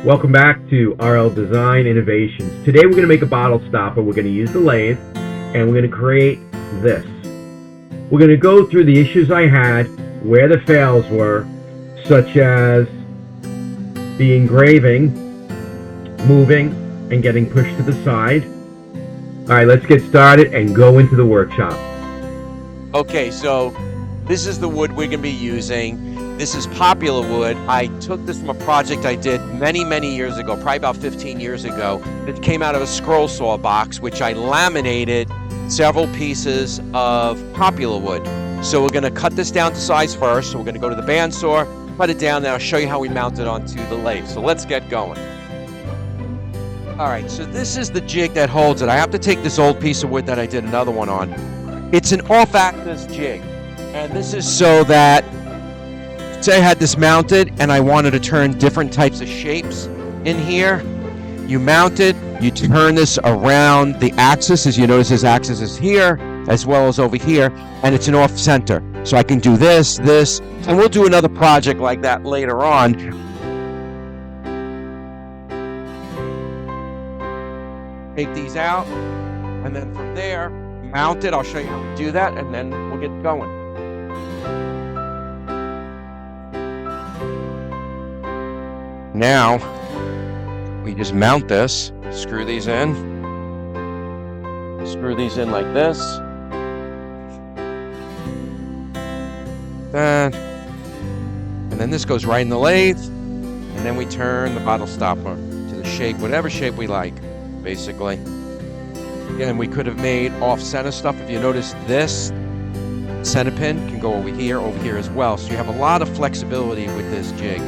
Welcome back to RLDesign.Innovations. Today we're going to make a bottle stopper. We're going to use the lathe and we're going to create this. We're going to go through the issues I had, where the fails were, such as the engraving, moving, and getting pushed to the side. Alright, let's get started and go into the workshop. Okay, so this is the wood we're going to be using. This is poplar wood. I took this from a project I did many years ago, probably about 15 years ago. It came out of a scroll saw box, which I laminated several pieces of poplar wood. So we're going to cut this down to size first. So we're going to go to the bandsaw, cut it down, then I'll show you how we mount it onto the lathe. So let's get going. All right, so this is the jig that holds it. I have to take this old piece of wood that I did another one on. It's an off-axis jig, and this is so that, say I had this mounted and I wanted to turn different types of shapes in here. You mount it, you turn this around the axis. As you notice, this axis is here as well as over here, and it's an off center. So I can do this, and we'll do another project like that later on. Take these out, and then from there, mount it. I'll show you how to do that, and then we'll get going. Now, we just mount this, screw these in like this. That. And then this goes right in the lathe, and then we turn the bottle stopper to the shape, whatever shape we like, basically. Again, we could have made off-center stuff. If you notice, this center pin can go over here as well. So you have a lot of flexibility with this jig.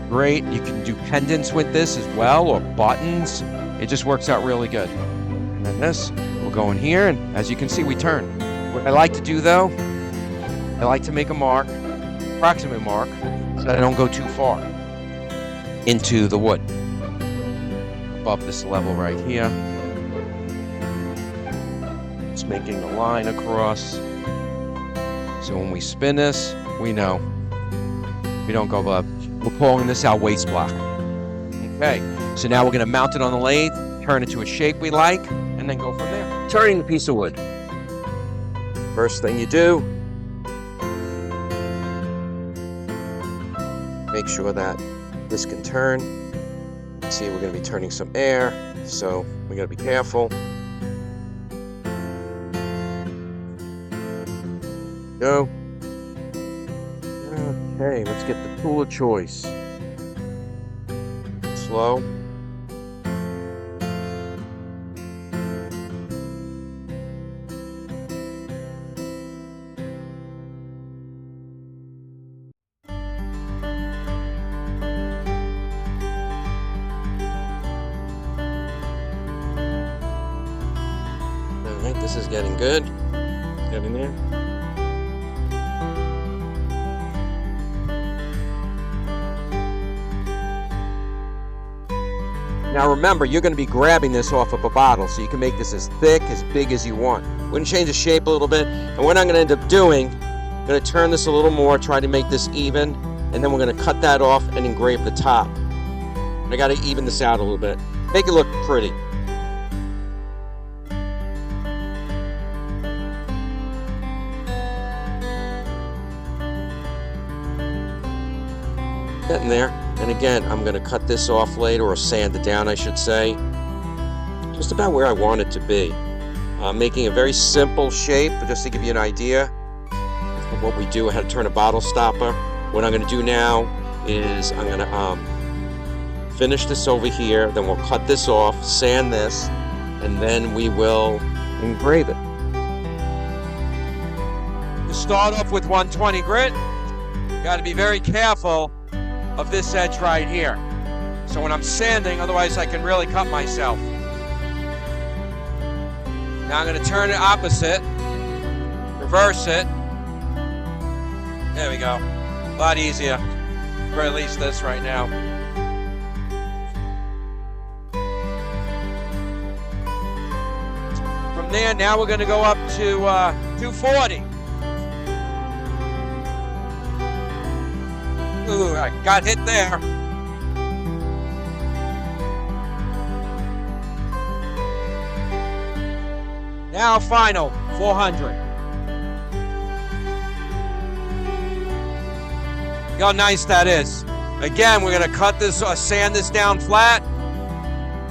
Great. You can do pendants with this as well, or buttons. It just works out really good. And then this will go in here, and as you can see, we turn. What I like to do, though, I like to make a mark, approximate mark, so that I don't go too far into the wood. Above this level right here. Just making a line across. So when we spin this, we know we don't go above. We're pulling this out waste block. Okay, so now we're going to mount it on the lathe, turn it to a shape we like, and then go from there. Turning the piece of wood. First thing you do, make sure that this can turn. See, we're going to be turning some air, so we got to be careful. Go. Okay, let's get the tool of choice. Slow. Alright, this is getting good. Get in there. Now remember, you're going to be grabbing this off of a bottle, so you can make this as thick, as big as you want. We're going to change the shape a little bit, and what I'm going to end up doing, I'm going to turn this a little more, try to make this even, and then we're going to cut that off and engrave the top. I got to even this out a little bit, make it look pretty. Getting there. And again, I'm going to cut this off later, or sand it down, I should say. Just about where I want it to be. Making a very simple shape, but just to give you an idea of what we do, how to turn a bottle stopper. What I'm going to do now is I'm going to finish this over here, then we'll cut this off, sand this, and then we will engrave it. You start off with 120 grit. You got to be very careful of this edge right here. So when I'm sanding, otherwise I can really cut myself. Now I'm going to turn it opposite, reverse it. There we go. A lot easier, or at least this right now. From there, now we're going to go up to 240. Ooh, I got hit there. Now final, 400. Look how nice that is. Again, we're gonna cut this, sand this down flat,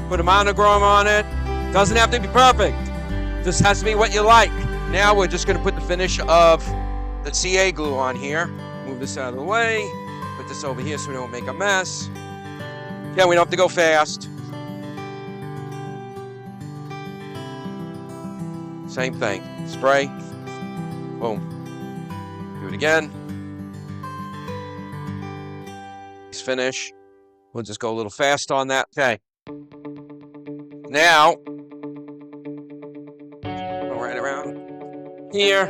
put a monochrome on it. Doesn't have to be perfect. This has to be what you like. Now we're just gonna put the finish of the CA glue on here. Move this out of the way. Put this over here so we don't make a mess. Yeah, we don't have to go fast. Same thing. Spray. Boom. Do it again. Finish. We'll just go a little fast on that. Okay. Now, go right around here.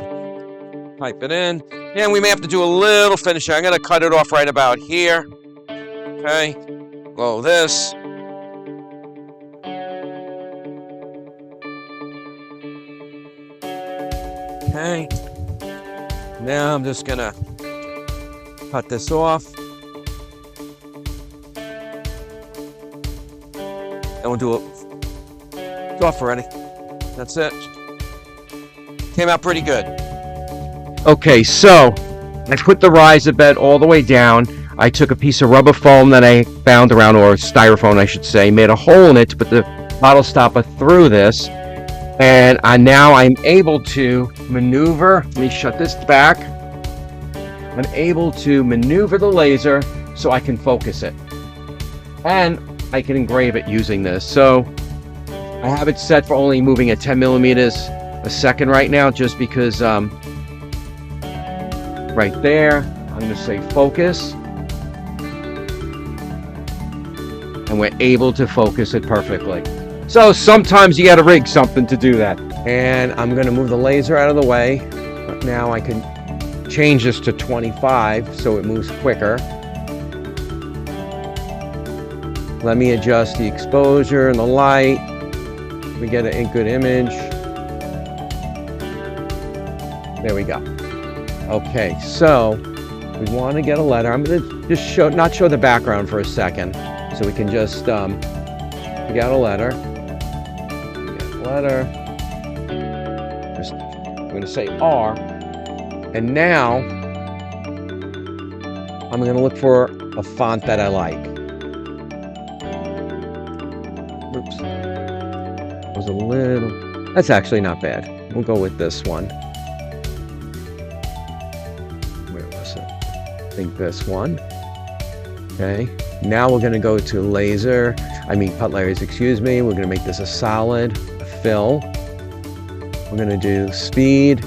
Pipe it in. And we may have to do a little finishing. I'm going to cut it off right about here. Okay. Blow this. Okay. Now I'm just going to cut this off. And we'll do it. It's off already. That's it. Came out pretty good. Okay, so I put the riser bed all the way down. I took a piece of rubber foam that I found around, or styrofoam I should say, made a hole in it to put the bottle stopper through this. And now I'm able to maneuver. Let me shut this back. I'm able to maneuver the laser so I can focus it. And I can engrave it using this. So I have it set for only moving at 10 millimeters a second right now, just because right there, I'm going to say focus. And we're able to focus it perfectly. So sometimes you got to rig something to do that. And I'm going to move the laser out of the way. But now I can change this to 25 so it moves quicker. Let me adjust the exposure and the light. We get a good image. There we go. Okay, so we want to get a letter. I'm going to just not show the background for a second, so we can just pick out a letter. I'm going to say R. And now I'm going to look for a font that I like. Oops. That was a little... That's actually not bad. We'll go with this one. Where was it? I think this one. Okay. Now we're going to go to cut layers, excuse me. We're going to make this a solid fill. We're going to do speed.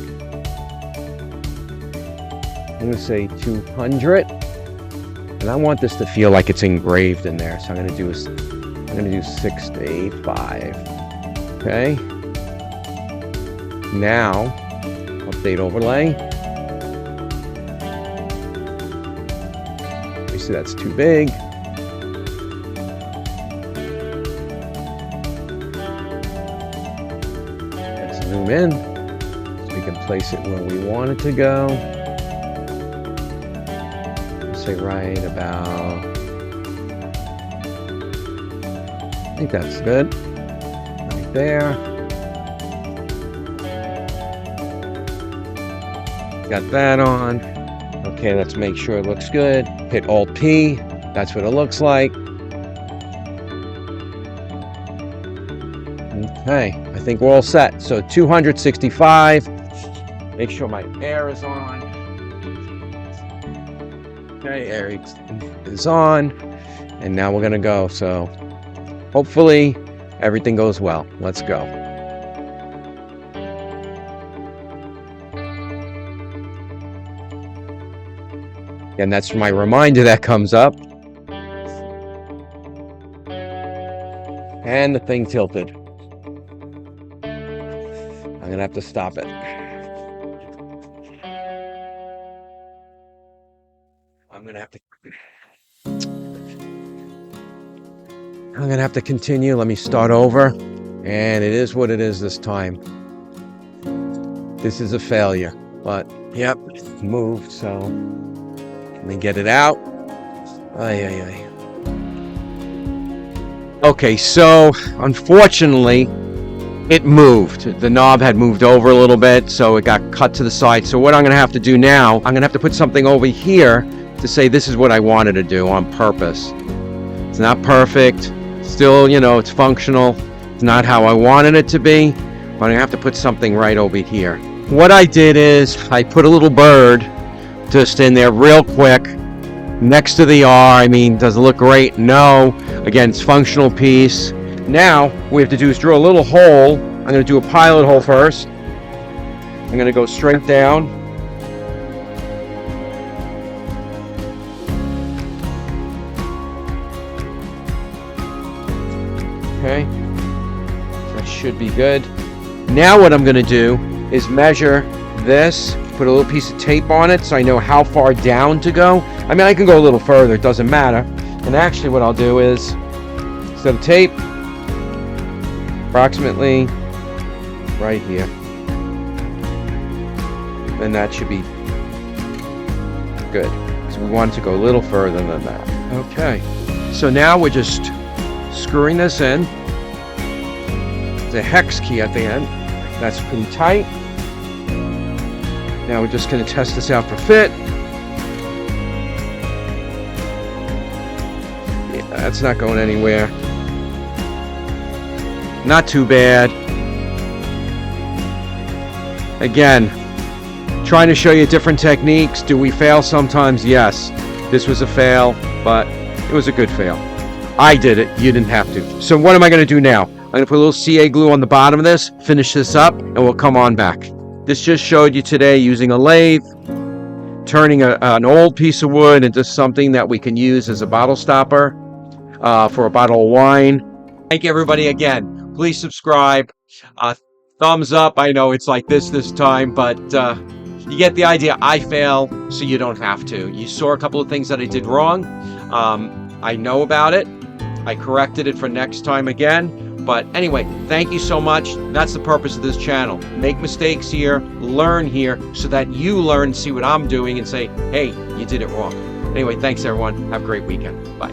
I'm going to say 200. And I want this to feel like it's engraved in there. So I'm going to do 685. Okay. Now, update overlay. You see that's too big. Let's zoom in so we can place it where we want it to go. Let's say right about... I think that's good. Right there. Got that on. Okay, let's make sure it looks good. Hit Alt-P. That's what it looks like. Okay, I think we're all set. So 265. Make sure my air is on. Okay, air is on. And now we're going to go. So hopefully everything goes well. Let's go. And that's my reminder that comes up. And the thing tilted. I'm going to have to stop it. I'm going to have to continue. Let me start over. And it is what it is this time. This is a failure, but yep, it's moved, so let me get it out. Okay, so unfortunately it moved. The knob had moved over a little bit, so it got cut to the side. So what I'm gonna have to do now, I'm gonna have to put something over here to say this is what I wanted to do on purpose. It's not perfect, still, you know, it's functional. It's not how I wanted it to be, but I'm gonna have to put something right over here. What I did is I put a little bird just in there real quick next to the R. I mean, does it look great? No. Again, it's a functional piece. Now what we have to do is drill a little hole. I'm going to do a pilot hole first. I'm going to go straight down. Okay, that should be good. Now what I'm going to do is measure this, put a little piece of tape on it so I know how far down to go. I mean, I can go a little further, it doesn't matter. And actually what I'll do is, instead of tape, approximately right here. And that should be good, because we want to go a little further than that. Okay, so now we're just screwing this in. There's a hex key at the end. That's pretty tight. Now we're just going to test this out for fit. Yeah, that's not going anywhere. Not too bad. Again, trying to show you different techniques. Do we fail sometimes? Yes. This was a fail, but it was a good fail. I did it. You didn't have to. So what am I going to do now? I'm going to put a little CA glue on the bottom of this, finish this up, and we'll come on back. This just showed you today using a lathe, turning an old piece of wood into something that we can use as a bottle stopper for a bottle of wine. Thank you, everybody, again. Please subscribe. Thumbs up. I know it's like this time, but you get the idea. I fail, so you don't have to. You saw a couple of things that I did wrong. I know about it. I corrected it for next time again. But anyway, thank you so much. That's the purpose of this channel. Make mistakes here, learn here, so that you learn, see what I'm doing, and say, hey, you did it wrong. Anyway, thanks, everyone. Have a great weekend. Bye.